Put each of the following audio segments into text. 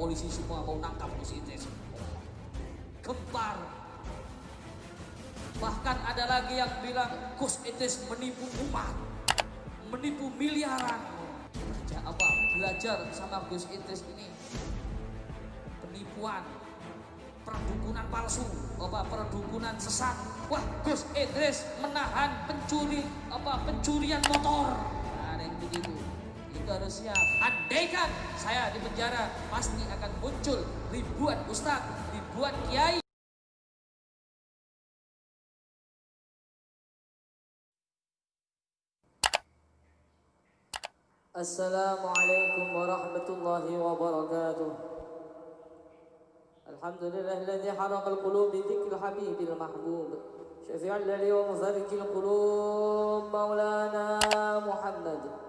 polisi semua mau nangkap Gus Idris. Gempar. Bahkan ada lagi yang bilang Gus Idris menipu umat, menipu miliaran. Belajar sama Gus Idris ini penipuan, perdukunan palsu, perdukunan sesat. Wah, Gus Idris menahan pencurian motor. Nah, ada yang begitu. Itu harus siap. Andaikan saya di penjara, pasti akan muncul ribuan ustadz, ribuan kiai. Assalamualaikum warahmatullahi wabarakatuh. Alhamdulillahilladzi haraqal qulub bi dzikril habibil mahbub. Syafi'al ladzi wa muzarrijil qulub maulana Muhammad.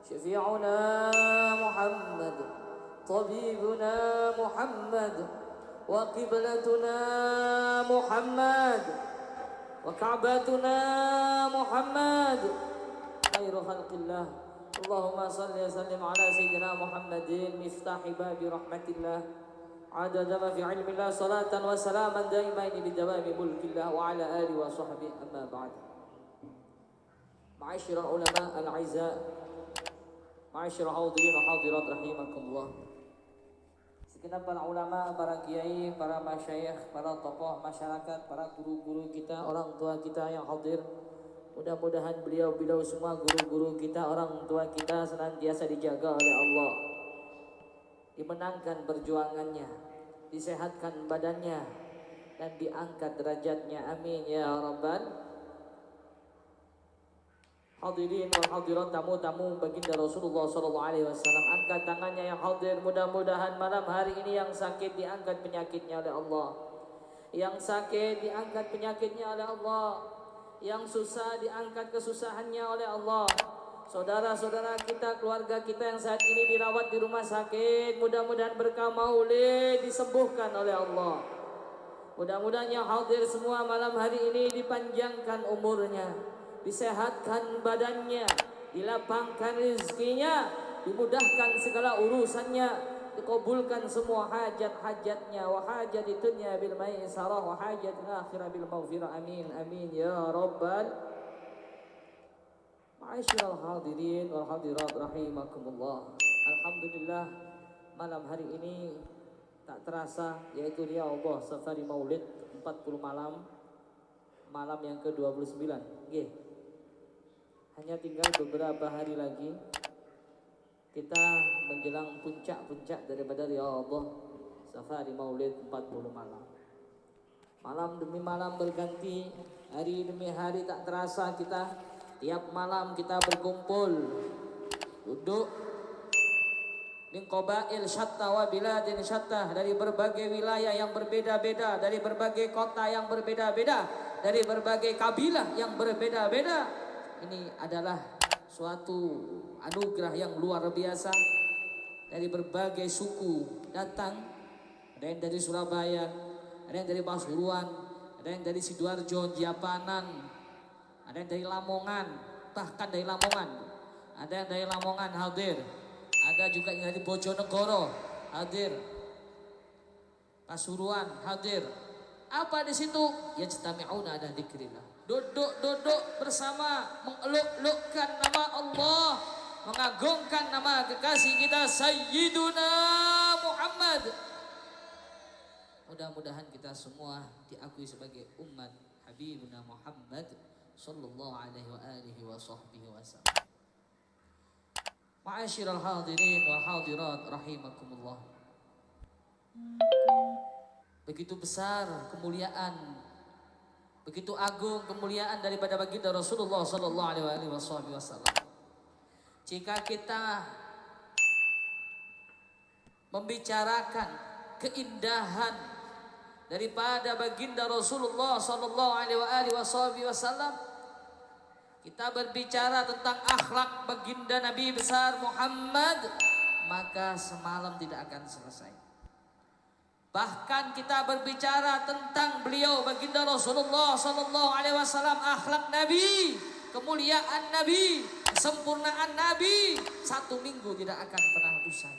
Syafi'una Muhammad. Tabibuna Muhammad. Wa qiblatuna Muhammad. Wa ka'batuna Muhammad. Khairu khalqillah. Allahumma salli wa sallim ala sayyidina Muhammadin miftahi babi rahmatillah adada ma fi ilmillah salatan wa salaman daimaini bidawami mulkillah wa ala alihi wa sahbihi amma ba'd. Ma'asyiral ulama al-'izza, ma'asyiral hadirin wa hadirat rahimakumullah. Segenap para ulama, para kiai, para masyayikh, para tokoh masyarakat, para guru-guru kita, orang tua kita yang hadir. Mudah-mudahan beliau semua guru-guru kita, orang tua kita senantiasa dijaga oleh Allah, dimenangkan perjuangannya, disehatkan badannya, dan diangkat derajatnya. Amin ya rabbal hadirin wal hadirat, tamu-tamu baginda Rasulullah SAW. Angkat tangannya yang hadir. Mudah-mudahan malam hari ini yang sakit diangkat penyakitnya oleh Allah, yang sakit diangkat penyakitnya oleh Allah, yang susah diangkat kesusahannya oleh Allah. Saudara-saudara kita, keluarga kita yang saat ini dirawat di rumah sakit, mudah-mudahan berkah maulid disembuhkan oleh Allah. Mudah-mudahan yang hadir semua malam hari ini dipanjangkan umurnya, disehatkan badannya, dilapangkan rezekinya, dimudahkan segala urusannya, dikabulkan semua hajat-hajatnya, wa hajat dunya bil maisarah wa hajat akhirah bil maghfirah. Amin amin ya rabbal. Ma'asyiral hadirin wal hadirat rahimakumullah. Alhamdulillah, malam hari ini tak terasa yaitu Riyadhah Safari Maulid 40 malam, malam yang ke-29. Hanya tinggal beberapa hari lagi kita menjelang puncak-puncak daripada Riyadhah Safari Maulid 40 malam. Malam demi malam berganti, hari demi hari tak terasa kita tiap malam kita berkumpul, duduk min qabail syatta wa biladin syatta, dari berbagai wilayah yang berbeda-beda, dari berbagai kota yang berbeda-beda, dari berbagai kabilah yang berbeda-beda. Ini adalah suatu anugerah yang luar biasa. Dari berbagai suku datang, ada yang dari Surabaya, ada yang dari Pasuruan, ada yang dari Sidoarjo, Japanan, ada yang dari Lamongan, bahkan dari Lamongan, ada yang dari Lamongan hadir, ada juga yang dari Bojonegoro hadir, Pasuruan hadir. Apa di situ? Yajtami'una ala dzikrillah. Duduk bersama mengeluk-elukkan nama Allah, mengagungkan nama kekasih kita Sayyiduna Muhammad. Mudah-mudahan kita semua diakui sebagai umat Habibuna Muhammad sallallahu alaihi wa alihi wa sahbihi wasallam. Ma'asyiral hadirin wal hadirat rahimakumullah. Begitu besar kemuliaan, begitu agung kemuliaan daripada baginda Rasulullah sallallahu alaihi wasallam. Jika kita membicarakan keindahan daripada baginda Rasulullah sallallahu alaihi wasallam, kita berbicara tentang akhlak baginda Nabi besar Muhammad, maka semalam tidak akan selesai. Bahkan kita berbicara tentang beliau baginda Rasulullah sallallahu alaihi wasallam, akhlak Nabi, kemuliaan Nabi, kesempurnaan Nabi, 1 minggu tidak akan pernah usai.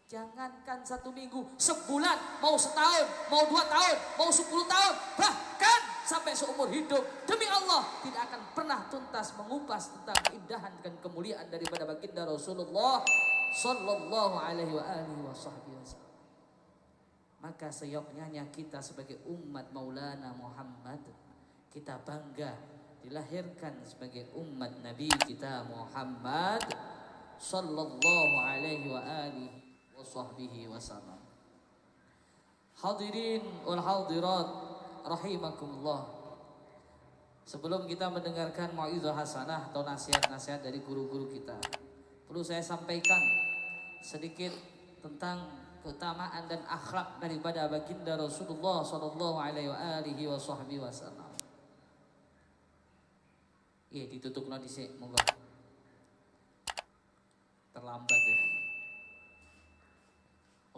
Jangankan 1 minggu, sebulan, mau setahun, mau 2 tahun, mau 10 tahun, bahkan sampai seumur hidup. Demi Allah tidak akan pernah tuntas mengupas tentang keindahan dan kemuliaan daripada baginda Rasulullah Sallallahu Alaihi Wasallam. Maka seyogyanya kita sebagai umat Maulana Muhammad, kita bangga dilahirkan sebagai umat Nabi kita Muhammad Sallallahu Alaihi Wasallam. Hadirin wal hadirat rahimakumullah. Sebelum kita mendengarkan mau'izah hasanah atau nasihat-nasihat dari guru-guru kita, perlu saya sampaikan sedikit tentang keutamaan dan akhlak daripada baginda Rasulullah sallallahu alaihi wasallam. Iya, ditutupno dhisik monggo. Terlambat ya.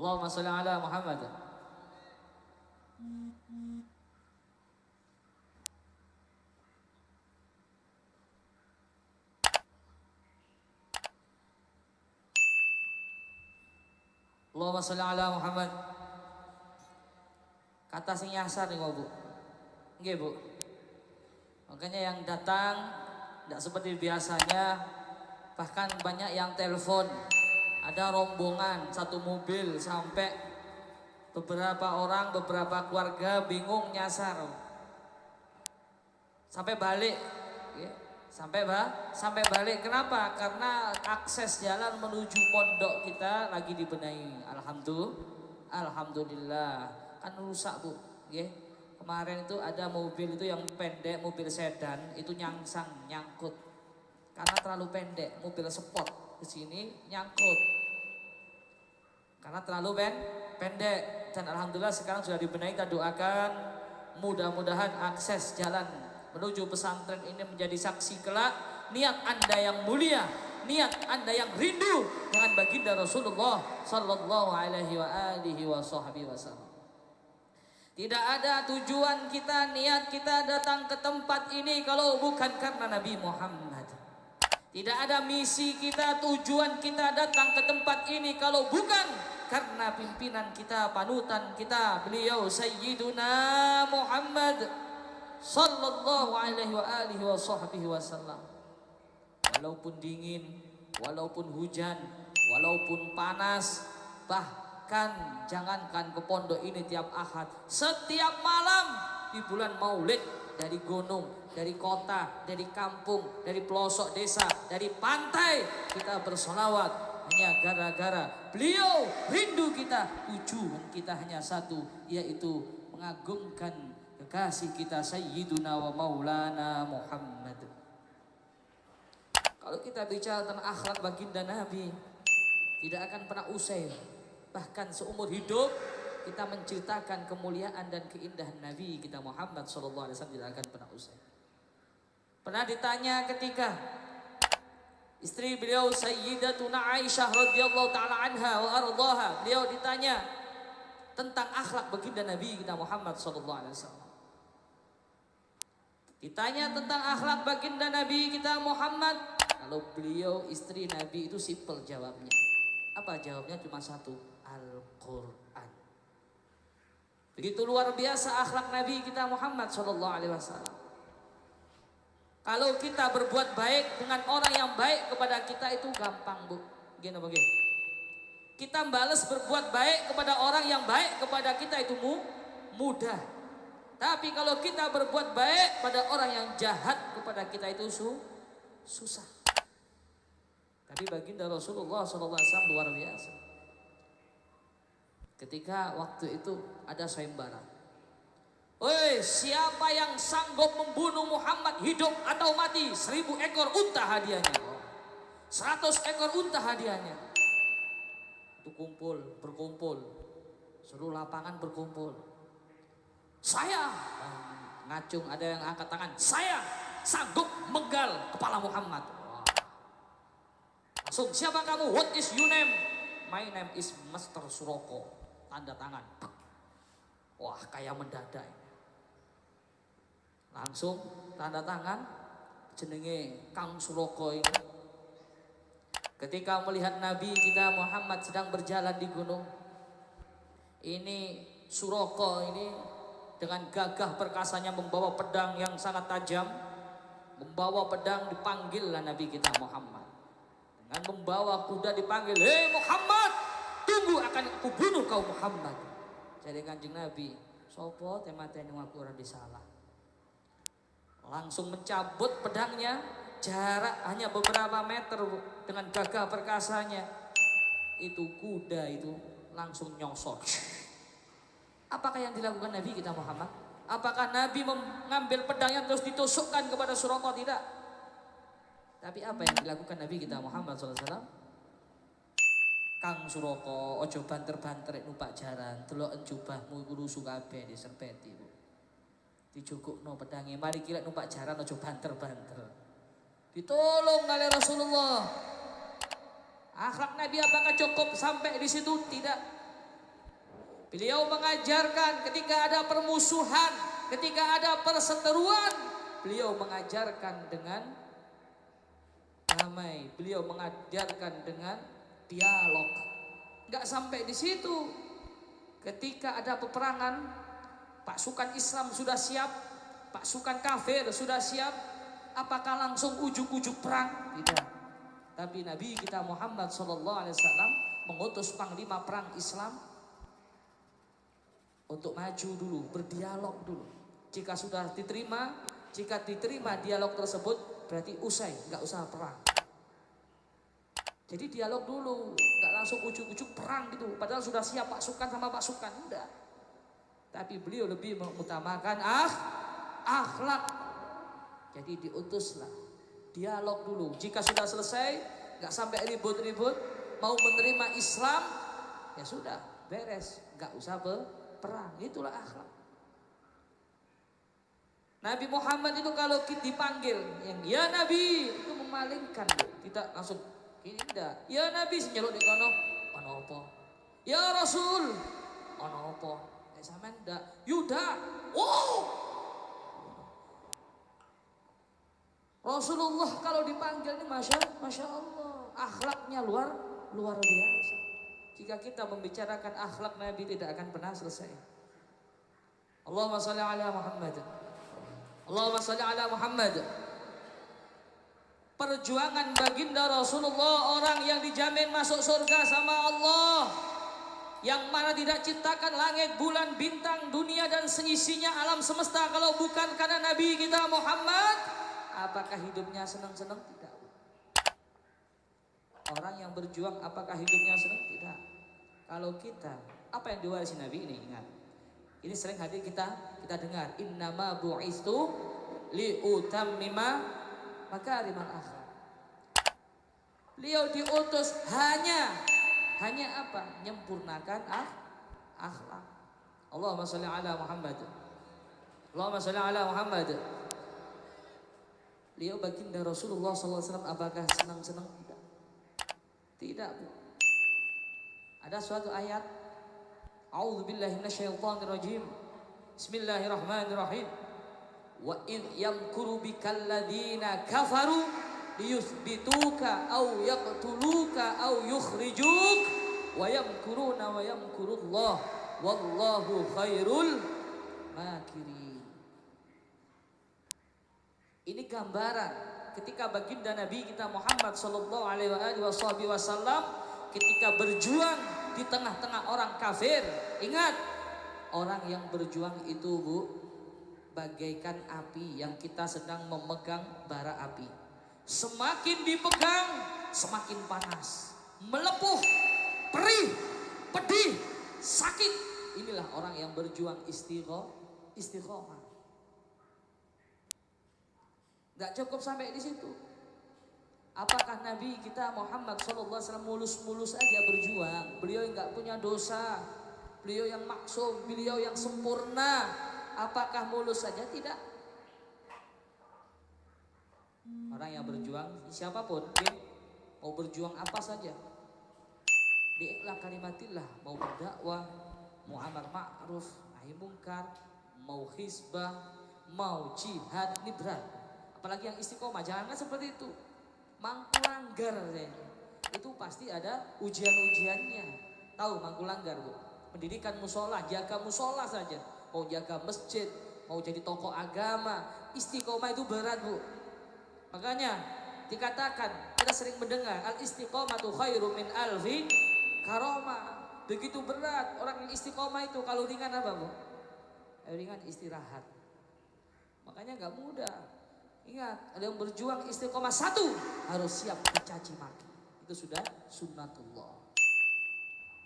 Allahumma shalli ala Muhammad. Allahumma sholli ala Muhammad. Kata sing nyasar nih Bu. Nggih Bu. Makanya yang datang tidak seperti biasanya, bahkan banyak yang telepon. Ada rombongan 1 mobil sampai beberapa orang, beberapa keluarga bingung nyasar. Sampai balik ya. Sampai balik. Kenapa? Karena akses jalan menuju pondok kita lagi dibenahi. Alhamdulillah. Kan rusak Bu, ya. Kemarin itu ada mobil itu yang pendek, mobil sedan itu nyangkut. Karena terlalu pendek, mobil sport ke sini nyangkut. Karena terlalu pendek, dan alhamdulillah sekarang sudah dibenahi. Kita doakan mudah-mudahan akses jalan menuju pesantren ini menjadi saksi kelak niat Anda yang mulia, niat Anda yang rindu dengan baginda Rasulullah sallallahu alaihi wasallam. Tidak ada tujuan kita, niat kita datang ke tempat ini kalau bukan karena Nabi Muhammad. Tidak ada misi kita, tujuan kita datang ke tempat ini kalau bukan karena pimpinan kita, panutan kita, beliau Sayyiduna Muhammad sallallahu alaihi wasallam. Walaupun dingin, walaupun hujan, walaupun panas, bahkan jangankan ke pondok ini tiap Ahad, setiap malam di bulan Maulid, dari gunung, dari kota, dari kampung, dari pelosok desa, dari pantai, kita bersolawat hanya gara-gara beliau rindu kita. Tujuan kita hanya satu, yaitu mengagungkan kekasih kita Sayyiduna wa Maulana Muhammad. Kalau kita bicara tentang akhlak baginda Nabi, tidak akan pernah usai. Bahkan seumur hidup kita menceritakan kemuliaan dan keindahan Nabi kita Muhammad SAW tidak akan pernah usai. Pernah ditanya ketika istri beliau Sayyidatuna Aisyah radhiyallahu taala anha wa ardhaha, beliau ditanya tentang akhlak baginda Nabi kita Muhammad SAW. Ditanya tentang akhlak baginda Nabi kita Muhammad, kalau beliau istri Nabi itu simpel jawabnya. Apa jawabnya? Cuma satu, Al-Quran. Begitu luar biasa akhlak Nabi kita Muhammad SAW. Kalau kita berbuat baik dengan orang yang baik kepada kita itu gampang Bu. Gini bagaimana? Kita balas berbuat baik kepada orang yang baik kepada kita itu mudah. Tapi kalau kita berbuat baik pada orang yang jahat kepada kita itu susah. Tapi baginda Rasulullah SAW luar biasa. Ketika waktu itu ada sayembara. Woi, siapa yang sanggup membunuh Muhammad hidup atau mati, 1000 ekor unta hadiahnya. 100 ekor unta hadiahnya. Itu berkumpul. Seluruh lapangan berkumpul. Saya ngacung, ada yang angkat tangan. Saya sanggup menggal kepala Muhammad. Langsung, siapa kamu? What is your name? My name is Master Suroko. Tanda tangan. Wah, kayak mendadak. Langsung tanda tangan, jenenge Kang Suroko ini. Ketika melihat Nabi kita Muhammad sedang berjalan di gunung, ini Suraka ini dengan gagah perkasanya membawa pedang yang sangat tajam, membawa pedang dipanggillah Nabi kita Muhammad. Dengan membawa kuda dipanggil, "Hei Muhammad, tunggu akan aku bunuh kau Muhammad." Jadi Kanjeng Nabi, sopo temateni aku ora disalah. Langsung mencabut pedangnya, jarak hanya beberapa meter dengan gagah perkasanya. Itu kuda itu langsung nyosor. Apakah yang dilakukan Nabi kita Muhammad? Apakah Nabi mengambil pedangnya terus ditusukkan kepada Suraka? Tidak. Tapi apa yang dilakukan Nabi kita Muhammad SAW? Kang Suraka, ojo banter-banter numpak jaran, delok jubahmu iku lusuh kabeh diserpeti. Dijukukno pedange, mari kira numpak jaran ojo banter-banter. Ditolong oleh Rasulullah. Akhlak Nabi apakah cukup sampai di situ? Tidak. Beliau mengajarkan ketika ada permusuhan, ketika ada perseteruan, beliau mengajarkan dengan damai, beliau mengajarkan dengan dialog. Enggak sampai di situ. Ketika ada peperangan, pasukan Islam sudah siap, pasukan kafir sudah siap, apakah langsung ujuk-ujuk perang? Tidak. Tapi Nabi kita Muhammad SAW mengutus panglima perang Islam untuk maju dulu, berdialog dulu. Jika sudah diterima, jika diterima dialog tersebut, berarti usai, nggak usah perang. Jadi dialog dulu, nggak langsung ujuk-ujuk perang gitu. Padahal sudah siap pasukan sama pasukan, enggak. Tapi beliau lebih mengutamakan akhlak. Jadi diutuslah dialog dulu. Jika sudah selesai, nggak sampai ribut-ribut, mau menerima Islam, ya sudah beres, nggak usah perang. Itulah akhlak. Nabi Muhammad itu kalau dipanggil, yang ya Nabi itu memalingkan, tidak langsung ini enggak. Ya Nabi senyeluk di kono, ono apa? Ya Rasul, ono apa? Sampean ndak Yuda. Oh. Rasulullah kalau dipanggil ini Masya Allah, akhlaknya luar biasa. Jika kita membicarakan akhlak Nabi tidak akan pernah selesai. Allahumma shalli ala Muhammad. Allahumma shalli ala Muhammad. Perjuangan baginda Rasulullah, orang yang dijamin masuk surga sama Allah, yang mana tidak ciptakan langit, bulan, bintang, dunia dan seisinya alam semesta kalau bukan karena Nabi kita Muhammad. Apakah hidupnya senang-senang? Tidak. Orang yang berjuang apakah hidupnya senang? Tidak. Kalau kita, apa yang diwarisi Nabi ini? Ingat, ini sering hadir kita dengar, innama bu'istu liutammima makarimal akhlak. Beliau diutus hanya apa? Menyempurnakan akhlak. Allahumma shalli ala Muhammad. Allahumma shalli ala Muhammad. Beliau baginda Rasulullah SAW apakah senang-senang? Tidak. Tidak. Ada suatu ayat, A'udzubillahi minasyaitonirrajim. Bismillahirrahmanirrahim. Wa id yamkuru bikal ladzina kafaru liyuthbituka aw yaqtuluka aw yukhrijuk wa yamkuruna wa yamkurullah wallahu khairul makirin. Ini gambaran ketika baginda Nabi kita Muhammad sallallahu alaihi wasallam ketika berjuang di tengah-tengah orang kafir. Ingat, orang yang berjuang itu Bu, bagaikan api yang kita sedang memegang bara api. Semakin dipegang, semakin panas, melepuh, perih, pedih, sakit. Inilah orang yang berjuang istiqomah. Gak cukup sampai di situ. Apakah Nabi kita Muhammad SAW mulus-mulus aja berjuang? Beliau yang gak punya dosa, beliau yang maksum, beliau yang sempurna. Apakah mulus saja? Tidak. Orang yang berjuang, siapapun, mau berjuang apa saja, bi'la kalimatillah, mau berdakwah, mau amar ma'ruf, nahi mungkar, mau hizbah, mau jihad, ini berat. Apalagi yang istiqomah, jangan seperti itu. Melanggar saja. itu pasti ada ujian-ujiannya. Tahu Mangkulanggar Bu, pendidikan musola, jaga musola saja, mau jaga masjid, mau jadi tokoh agama, istiqomah itu berat Bu. Makanya dikatakan, kita sering mendengar al istiqomatu khairu min alfi karomah. Begitu berat orang yang istiqomah itu. Kalau ringan apa Bu? Ringan istirahat. Makanya nggak mudah. Ingat, ada yang berjuang istiqomah satu harus siap dicaci maki. Itu sudah sunnatullah.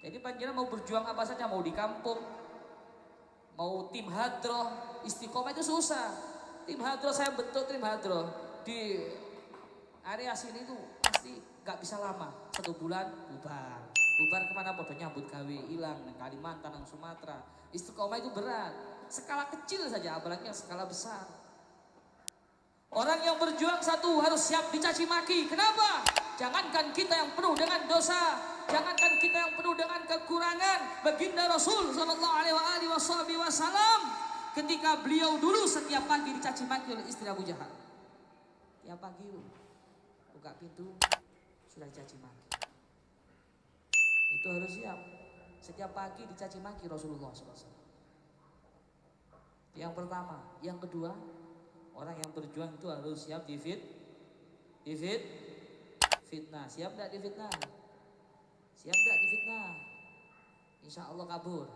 Jadi panjenengan mau berjuang apa saja, mau di kampung, mau tim hadroh, istiqomah itu susah. Tim hadroh, saya bentuk tim hadroh di area sini tuh pasti nggak bisa lama, 1 bulan bubar. Bubar kemana? Podo nyambut gawe, hilang nang Kalimantan, nang Sumatera. Istiqomah itu berat. Skala kecil saja, apalagi yang skala besar. Orang yang berjuang satu harus siap dicaci maki. Kenapa? Jangankan kita yang penuh dengan dosa, jangankan kita yang penuh dengan kekurangan. Baginda Rasul sallallahu alaihi wasallam ketika beliau dulu setiap pagi dicaci maki oleh istri Abu Jahal. Tiap pagi buka pintu sudah dicaci maki. Itu harus siap. Setiap pagi dicaci maki Rasulullah SAW. Yang pertama, yang kedua, orang yang berjuang itu harus siap fitnah. Siap tidak difitnah? Siap tidak difitnah? Insya Allah kabur.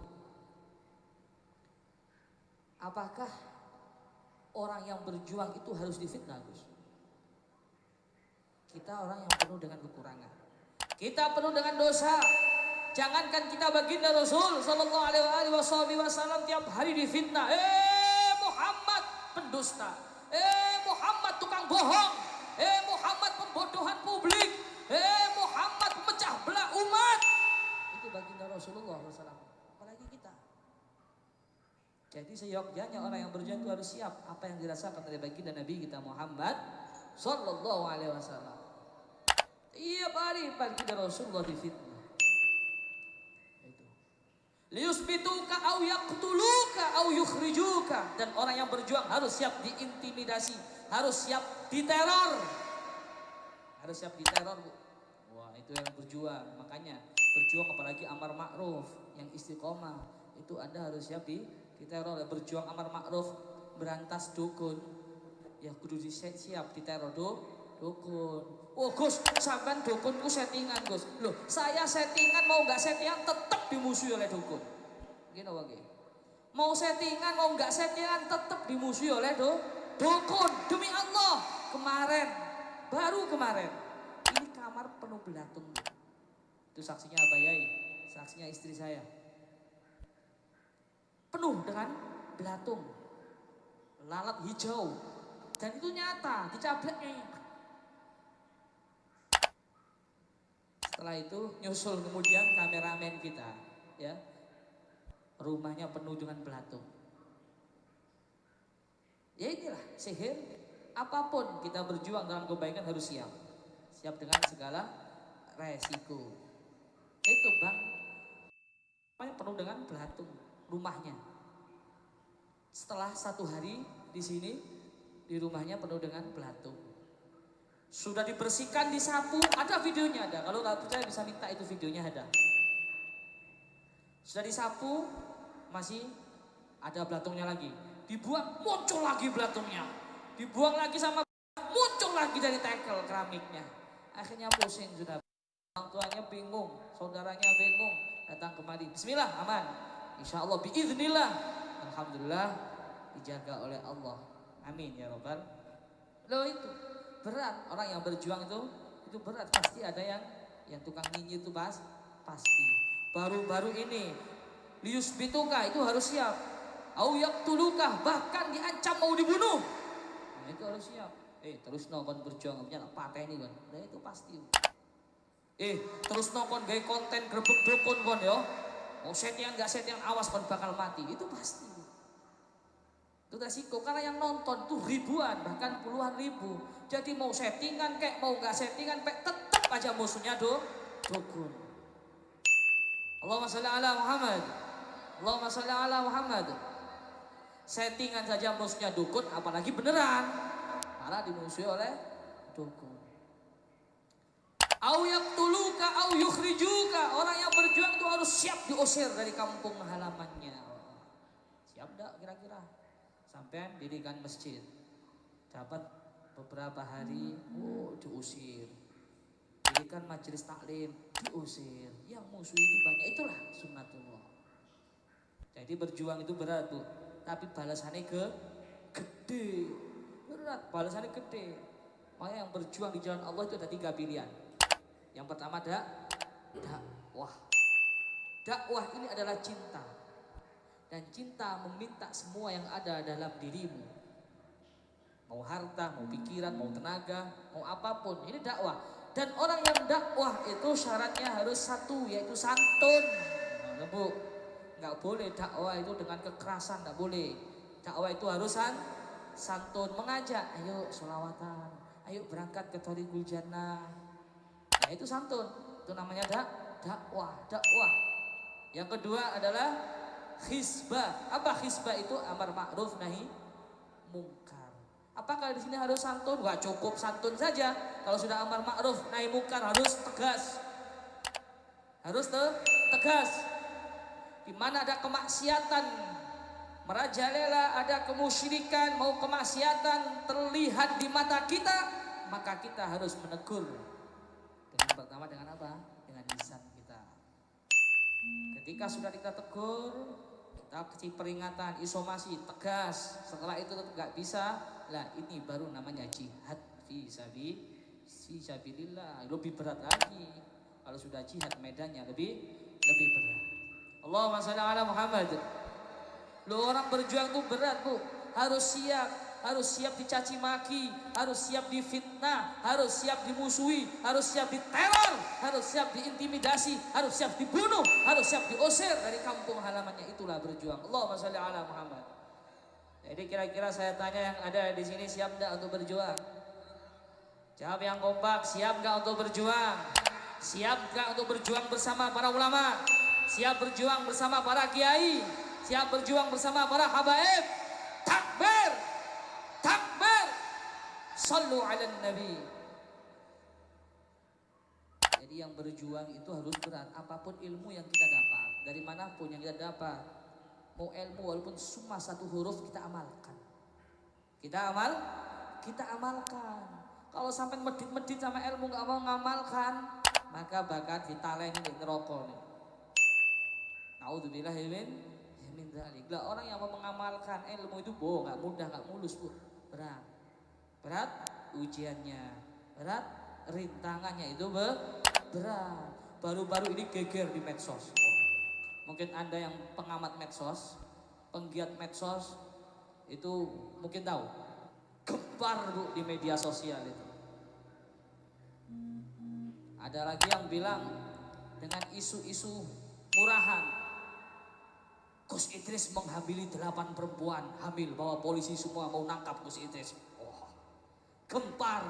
Apakah orang yang berjuang itu harus difitnah, Gus? Kita orang yang penuh dengan kekurangan, kita penuh dengan dosa. Jangankan kita baginda Rasul sallallahu alaihi wasallam tiap hari difitnah. Muhammad pendusta, Muhammad tukang bohong, Muhammad pembodohan publik, Muhammad pemecah belah umat. Itu baginda Rasulullah SAW. Apalagi kita. Jadi seyogyanya orang yang berjuang itu harus siap apa yang dirasakan oleh baginda Nabi kita Muhammad sallallahu alaihi wasallam. Tiap hari baginda Rasulullah difitnah. Liyusbituka au yaqtuluka au yukhrijuka. Dan orang yang berjuang harus siap diintimidasi, harus siap diteror. Harus siap diteror, Bu. Wah, itu yang berjuang. Makanya berjuang apalagi amar ma'ruf, yang istiqomah, itu Anda harus siap diteror. Berjuang amar ma'ruf, berantas dukun, ya kudu siap diteror dukun. Oh Gus, sampean dukunku settingan Gus. Loh, saya settingan mau nggak settingan tetap dimusuhi oleh dukun. Gini wae. Mau settingan mau nggak settingan tetap dimusuhi oleh dukun. Demi Allah, baru kemarin, ini kamar penuh belatung. Itu saksinya Abah Yai, saksinya istri saya. Penuh dengan belatung, lalat hijau, dan itu nyata, dicableknya. Setelah itu nyusul kemudian kameramen kita, ya, rumahnya penuh dengan belatung. Ya inilah sihir. Apapun kita berjuang dalam kebaikan harus siap dengan segala resiko. Itu Bang, rumahnya penuh dengan belatung, rumahnya. Setelah 1 hari di sini, di rumahnya penuh dengan belatung. Sudah dibersihkan, disapu, ada videonya ada. Kalau nggak percaya bisa minta itu videonya ada. Sudah disapu, masih ada belatungnya lagi. Dibuang, muncul lagi belatungnya. Dibuang lagi sama muncul lagi dari tekel keramiknya. Akhirnya pusing sudah. Orang tuanya bingung, saudaranya bingung, datang kemari. Bismillah, aman. Insya Allah, biiznillah. Alhamdulillah, dijaga oleh Allah. Amin ya Rabbal. Loh itu. Berat, orang yang berjuang itu berat. Pasti ada yang tukang nyinyir itu pasti. Baru-baru ini liyusbituka itu harus siap. Au yaqtuluka, bahkan diancam mau dibunuh. Nah, itu harus siap. Terus nonton berjuang punya pateni kan. Nah itu pasti. Terus nonton gaya konten grebek dukun kon yo. Mau settingan enggak settingan awas kon bakal mati. Itu pasti. Itu resiko karena yang nonton tuh ribuan bahkan puluhan ribu. Jadi mau settingan kayak mau nggak settingan kayak tetap aja musuhnya dukun. Allahumma sholli ala Muhammad. Allahumma sholli ala Muhammad. Settingan saja musuhnya dukun, apalagi beneran malah dimusuhi oleh dukun. Au yaqtuluka au yukhrijuka. Orang yang berjuang itu harus siap diusir dari kampung halamannya. Siap enggak kira-kira? Sampai dirikan masjid. Dapat beberapa hari, diusir. Dirikan majelis taklim, diusir. Yang musuh itu banyak, itulah sunnatullah. Jadi berjuang itu berat, Bu. Tapi balasannya gede. Berat, balasannya gede. Makanya yang berjuang di jalan Allah itu ada 3 pilihan. Yang pertama dakwah. Dakwah ini adalah cinta. Dan cinta meminta semua yang ada dalam dirimu. Mau harta, mau pikiran, mau tenaga, mau apapun. Ini dakwah. Dan orang yang dakwah itu syaratnya harus satu, yaitu santun. Nah, Bu, nggak boleh dakwah itu dengan kekerasan, nggak boleh. Dakwah itu harus santun, mengajak, ayo sholawatan, ayo berangkat ke Thariqul Jannah. Nah, itu santun, itu namanya dakwah. Yang kedua adalah khizbah. Apa khizbah itu? Amar ma'ruf nahi mungkar. Apakah di sini harus santun? Gak cukup santun saja. Kalau sudah amar ma'ruf nahi mungkar harus tegas. Harus tegas. Di mana ada kemaksiatan merajalela, ada kemusyrikan, mau kemaksiatan terlihat di mata kita, maka kita harus menegur. Dengan pertama dengan apa? Dengan lisan kita. Ketika sudah kita tegur, kita kasih peringatan, isomasi, tegas. Setelah itu tetap gak bisa, lah ini baru namanya jihad fi sabilillah. Lebih berat lagi. Kalau sudah jihad medannya lebih berat. Allahumma shalli ala Muhammad. Lo orang berjuang tuh berat, Bu. Harus siap dicaci maki, harus siap difitnah, harus siap dimusuhi, harus siap diteror, harus siap diintimidasi, harus siap dibunuh, harus siap diusir dari kampung halamannya. Itulah berjuang. Allahumma shalli ala Muhammad. Jadi kira-kira saya tanya yang ada di sini, siap enggak untuk berjuang? Jawab yang kompak, siap enggak untuk berjuang? Siap enggak untuk berjuang bersama para ulama? Siap berjuang bersama para kiai? Siap berjuang bersama para habaib? Takbir! Takbir! Sallu ala nabi. Jadi yang berjuang itu harus berat. Apapun ilmu yang kita dapat, dari manapun yang kita dapat, mau ilmu walaupun cuma 1 huruf, kita amalkan. Kita amalkan. Kalau sampai medit-medit sama ilmu gak mau ngamalkan, maka bakal ditaleni di neraka nih. Naudzubillah min dzalik. Lah orang yang mau mengamalkan ilmu itu gak mudah, gak mulus, Bu. Berat ujiannya, berat rintangannya itu berat. Baru-baru ini geger di medsos. Mungkin Anda yang pengamat medsos, penggiat medsos itu mungkin tahu. Gempar, Bu, di media sosial itu. Ada lagi yang bilang dengan isu-isu murahan, Gus Idris menghamili 8 perempuan hamil, bahwa polisi semua mau nangkap Gus Idris. Gempar.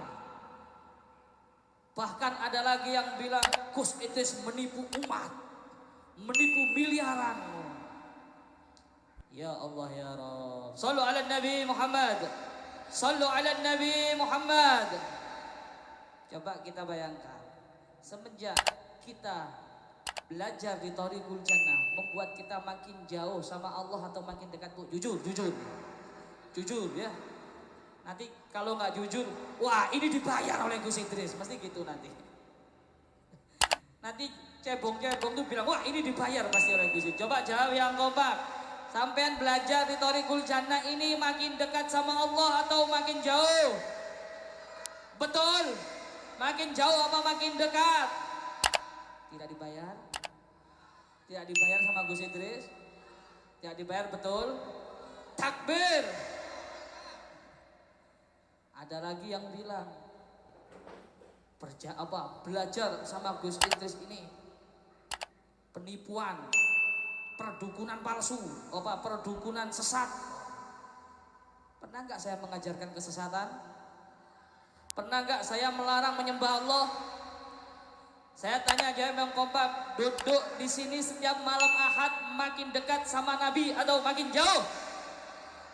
Bahkan ada lagi yang bilang Gus Idris menipu umat, menipu miliaran. Ya Allah ya Rabb. Sallu ala Nabi Muhammad. Sallu ala Nabi Muhammad. Coba kita bayangkan, semenjak kita belajar di Thariqul Jannah, membuat kita makin jauh sama Allah atau makin dekat, Bu? Jujur ya. Nanti kalau nggak jujur, wah ini dibayar oleh Gus Idris, mesti gitu nanti. Nanti cebong-cebong tuh bilang, wah ini dibayar pasti oleh Gus Idris. Coba jawab yang kompak. Sampean belajar di Thariqul Jannah ini makin dekat sama Allah atau makin jauh? Betul. Makin jauh apa makin dekat? Tidak dibayar. Tidak dibayar sama Gus Idris. Tidak dibayar, betul. Takbir. Ada lagi yang bilang belajar sama Gus Idris ini penipuan, perdukunan palsu, perdukunan sesat. Pernah nggak saya mengajarkan kesesatan? Pernah nggak saya melarang menyembah Allah? Saya tanya aja yang kompak, duduk di sini setiap malam Ahad makin dekat sama Nabi atau makin jauh?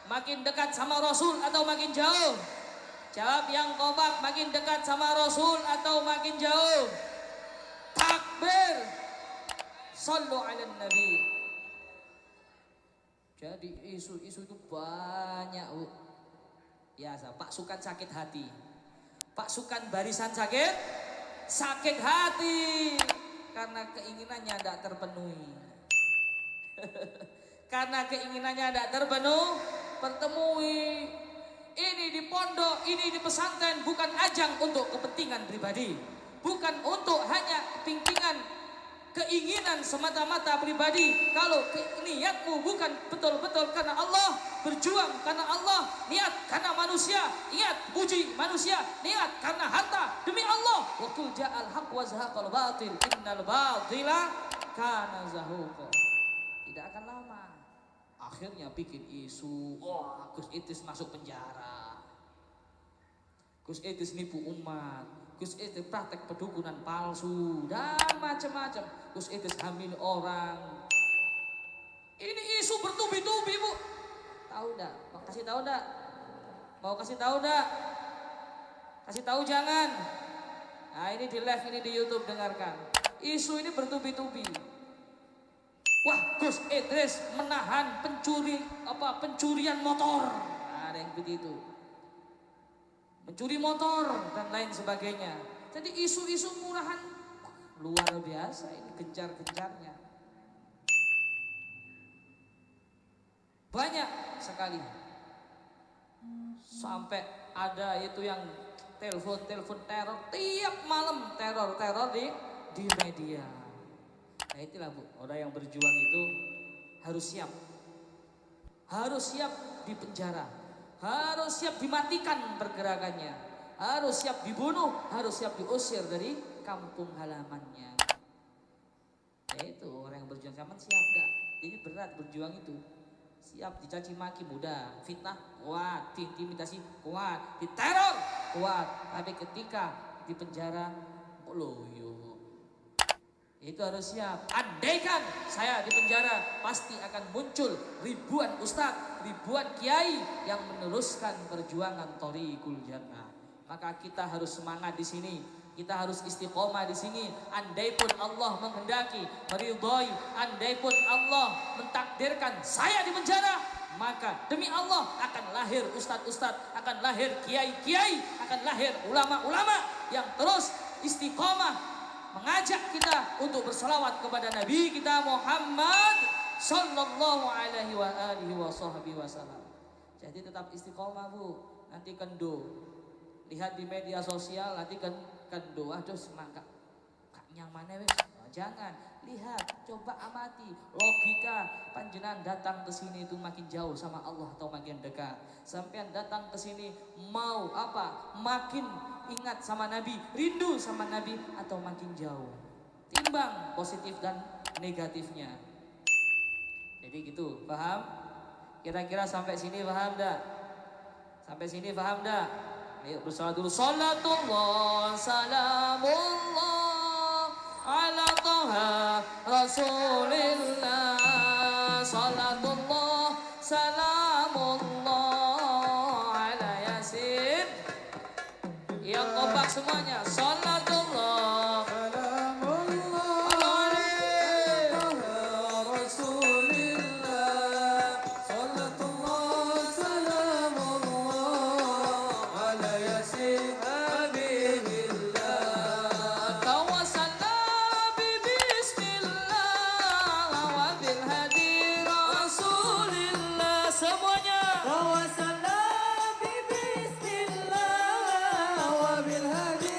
Makin dekat sama Rasul atau makin jauh? Jawab yang kompak, makin dekat sama Rasul atau makin jauh? Takbir. Sallu ala Nabi. Jadi isu-isu itu banyak, Bu. Biasa, pasukan sakit hati. Pasukan barisan sakit hati. Karena keinginannya tidak terpenuhi. Karena keinginannya tidak terpenuhi. Ini di pondok, ini di pesantren bukan ajang untuk kepentingan pribadi. Bukan untuk hanya kepentingan keinginan semata-mata pribadi. Kalau niatmu bukan betul-betul karena Allah, berjuang karena Allah, niat karena manusia, niat puji manusia, niat karena harta, demi Allah. Wa qul ja'al haqq wa zahaqal batil innal batila kana zahuqa. Tidak akan lama. Akhirnya bikin isu, wah Gus Itis masuk penjara, Gus Itis nipu umat, Gus Itis praktek pedukunan palsu, dan macam-macam. Gus Itis hamil orang. Ini isu bertubi-tubi, Bu. Tahu enggak? Mau kasih tahu enggak? Mau kasih tahu enggak? Kasih tahu jangan. Nah ini di live, ini di YouTube, dengarkan. Isu ini bertubi-tubi. Wah, Gus Idris menahan pencurian motor. Nah, ada yang begitu. Mencuri motor dan lain sebagainya. Jadi isu-isu murahan luar biasa ini gencar-gencarnya. Banyak sekali. Sampai ada itu yang telepon teror, tiap malam teror di media. Nah itulah, Bu, orang yang berjuang itu harus siap. Harus siap di penjara. Harus siap dimatikan pergerakannya. Harus siap dibunuh. Harus siap diusir dari kampung halamannya. Ya itu, orang yang berjuang sama siap gak? Jadi berat berjuang itu. Siap dicaci maki mudah, fitnah kuat, intimidasi kuat, diteror kuat. Tapi ketika di penjara loyo. Itu harus siap. Andaikan saya di penjara, pasti akan muncul ribuan ustadz, ribuan kiai yang meneruskan perjuangan Thoriqul Jannah. Maka kita harus semangat di sini. Kita harus istiqomah di sini. Andai pun Allah menghendaki, meridhoi, andai pun Allah mentakdirkan saya di penjara, maka demi Allah akan lahir ustadz-ustadz, akan lahir kiai-kiai, akan lahir ulama-ulama yang terus istiqomah mengajak kita untuk berselawat kepada Nabi kita Muhammad sallallahu alaihi wa alihi wasallam. Jadi tetap istiqomah, Bu. Nanti kendo. Lihat di media sosial nanti kendo. Aduh semangka. Yang mana wes? Oh, jangan. Lihat, coba amati logika panjenengan datang ke sini itu makin jauh sama Allah atau makin dekat. Sampean datang ke sini mau apa? Makin ingat sama Nabi, rindu sama Nabi atau makin jauh. Timbang positif dan negatifnya. Jadi gitu, paham? Kira-kira sampai sini paham dah? Sampai sini paham dah? Ayo bersalat dulu. Salatullah salamullah ala Taha Rasulillah. Salatullah salamullah ala Yasin. Yang kompak semuanya. Salatullah salamullah ala Rasulillah. Salatullah salamullah ala Yasin Habibillah. Tawassalna bi bismillah wa bil hadi Rasulillah. Semuanya. Tawassalna bi bismillah wa bil hadi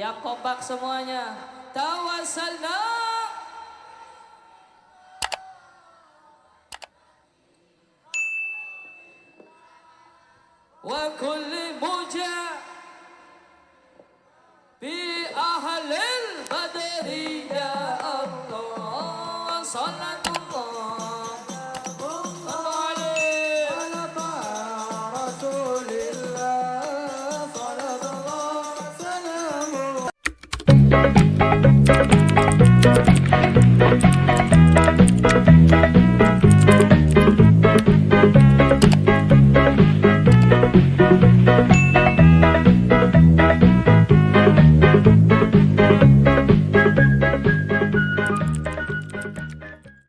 Siap kompak semuanya. Tawassalna wa kulli muja bi ahlil badri ya Allah. Salatu